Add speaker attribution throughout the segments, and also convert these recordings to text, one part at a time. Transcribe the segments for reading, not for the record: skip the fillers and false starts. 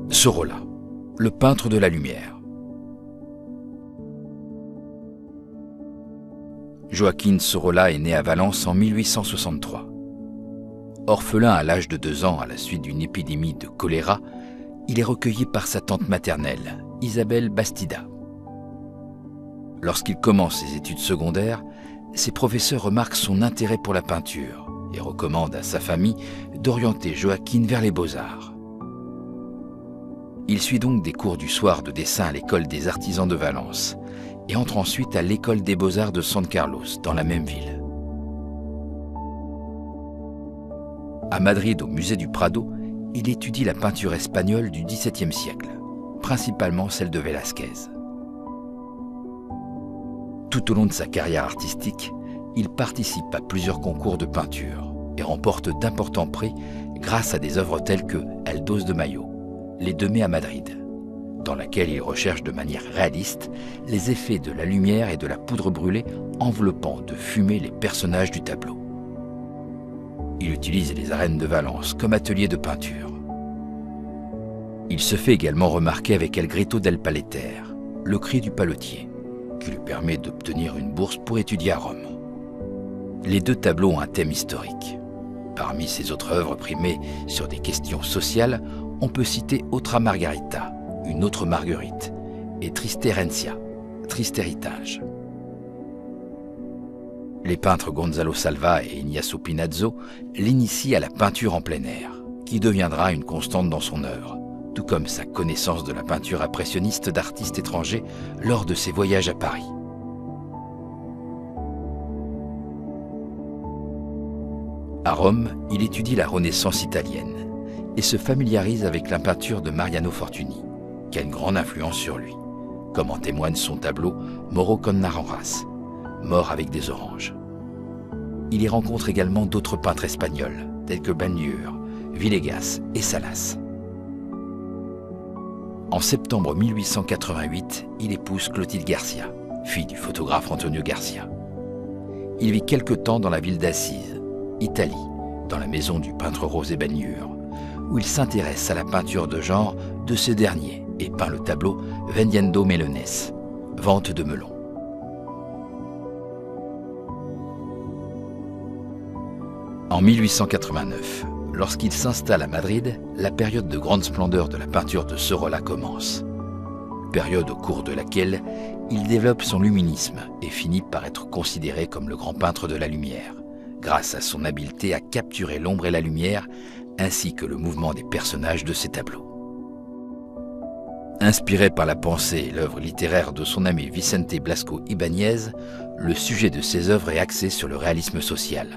Speaker 1: Sorolla, le peintre de la lumière. Joaquín Sorolla est né à Valence en 1863. Orphelin à l'âge de 2 ans à la suite d'une épidémie de choléra, il est recueilli par sa tante maternelle, Isabel Bastida. Lorsqu'il commence ses études secondaires, ses professeurs remarquent son intérêt pour la peinture et recommandent à sa famille d'orienter Joaquín vers les beaux-arts. Il suit donc des cours du soir de dessin à l'école des artisans de Valence et entre ensuite à l'école des beaux-arts de San Carlos, dans la même ville. À Madrid, au musée du Prado, il étudie la peinture espagnole du XVIIe siècle, principalement celle de Velázquez. Tout au long de sa carrière artistique, il participe à plusieurs concours de peinture et remporte d'importants prix grâce à des œuvres telles que El Dos de Mayo, Les 2 mai à Madrid, dans laquelle il recherche de manière réaliste les effets de la lumière et de la poudre brûlée enveloppant de fumée les personnages du tableau. Il utilise les arènes de Valence comme atelier de peinture. Il se fait également remarquer avec El Grito del Paleter, le cri du paletier, qui lui permet d'obtenir une bourse pour étudier à Rome. Les 2 tableaux ont un thème historique. Parmi ses autres œuvres primées sur des questions sociales, on peut citer Otra Margarita, une autre Marguerite, et Tristerencia, Triste héritage. Les peintres Gonzalo Salva et Ignacio Pinazzo l'initient à la peinture en plein air, qui deviendra une constante dans son œuvre, tout comme sa connaissance de la peinture impressionniste d'artistes étrangers lors de ses voyages à Paris. À Rome, il étudie la Renaissance italienne et se familiarise avec la peinture de Mariano Fortuny, qui a une grande influence sur lui, comme en témoigne son tableau Moro con naranjas, Mort avec des oranges. Il y rencontre également d'autres peintres espagnols, tels que Benlliure, Villegas et Salas. En septembre 1888, il épouse Clotilde Garcia, fille du photographe Antonio Garcia. Il vit quelque temps dans la ville d'Assise, Italie, dans la maison du peintre José Benlliure, où il s'intéresse à la peinture de genre de ce dernier et peint le tableau Vendiendo Melones, vente de melons. En 1889, lorsqu'il s'installe à Madrid, la période de grande splendeur de la peinture de Sorolla commence. Période au cours de laquelle il développe son luminisme et finit par être considéré comme le grand peintre de la lumière, grâce à son habileté à capturer l'ombre et la lumière, ainsi que le mouvement des personnages de ses tableaux. Inspiré par la pensée et l'œuvre littéraire de son ami Vicente Blasco Ibáñez, le sujet de ses œuvres est axé sur le réalisme social,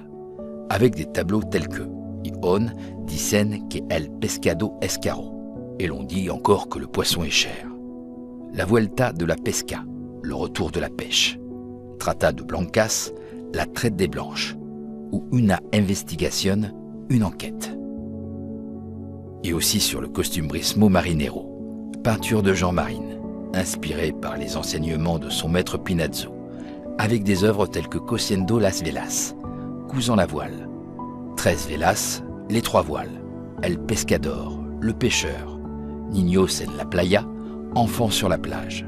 Speaker 1: avec des tableaux tels que On dicen que el pescado es caro, et l'on dit encore que le poisson est cher. La Vuelta de la Pesca, le retour de la pêche. Trata de Blancas, la traite des blanches, ou Una investigación, une enquête. Et aussi sur le costumbrismo marinero, peinture de Jean Marine, inspirée par les enseignements de son maître Pinazzo, avec des œuvres telles que Cosiendo las velas, Cousant la voile, 13 velas, les 3 voiles, El pescador, le pêcheur, Niños en la playa, enfant sur la plage,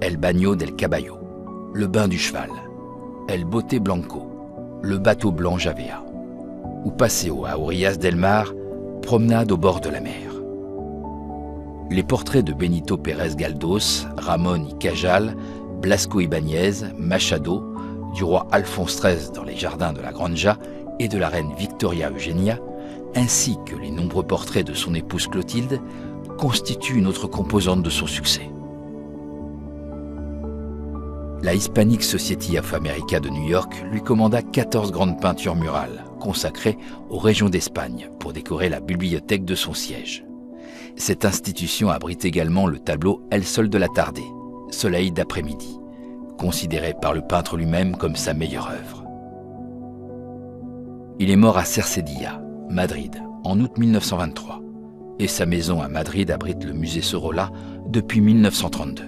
Speaker 1: El baño del caballo, le bain du cheval, El bote blanco, le bateau blanc Javea, ou Paseo a orillas del mar, promenade au bord de la mer. Les portraits de Benito Pérez Galdós, Ramón y Cajal, Blasco Ibáñez, Machado, du roi Alphonse XIII dans les jardins de la Granja et de la reine Victoria Eugenia, ainsi que les nombreux portraits de son épouse Clotilde, constituent une autre composante de son succès. La Hispanic Society of America de New York lui commanda 14 grandes peintures murales consacrées aux régions d'Espagne pour décorer la bibliothèque de son siège. Cette institution abrite également le tableau El Sol de la Tarde, Soleil d'après-midi, considéré par le peintre lui-même comme sa meilleure œuvre. Il est mort à Cercedilla, Madrid, en août 1923, et sa maison à Madrid abrite le musée Sorolla depuis 1932.